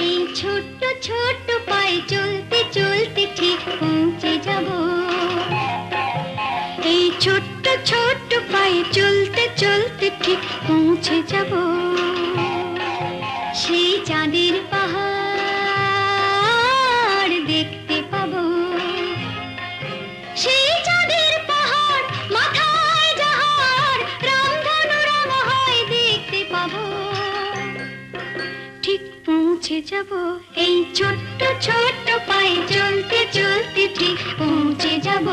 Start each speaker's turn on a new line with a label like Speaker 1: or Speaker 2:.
Speaker 1: এই ছোট্ট ছোট্ট পায়ে চলতে চলতে ঠিক পৌঁছে যাব। এই ছোট্ট ছোট্ট পায়ে চলতে চলতে ঠিক পৌঁছে যাব সেই চাঁদের পাহাড় দেখতে পাবো। সেই চাঁদের পাহাড় মাথায় যাহার রামধনু রাঙা হয় দেখতে পাবো। ঠিক পৌঁছে যাব এই ছোট্ট ছোট্ট পায়ে চলতে চলতে ঠিক পৌঁছে যাব।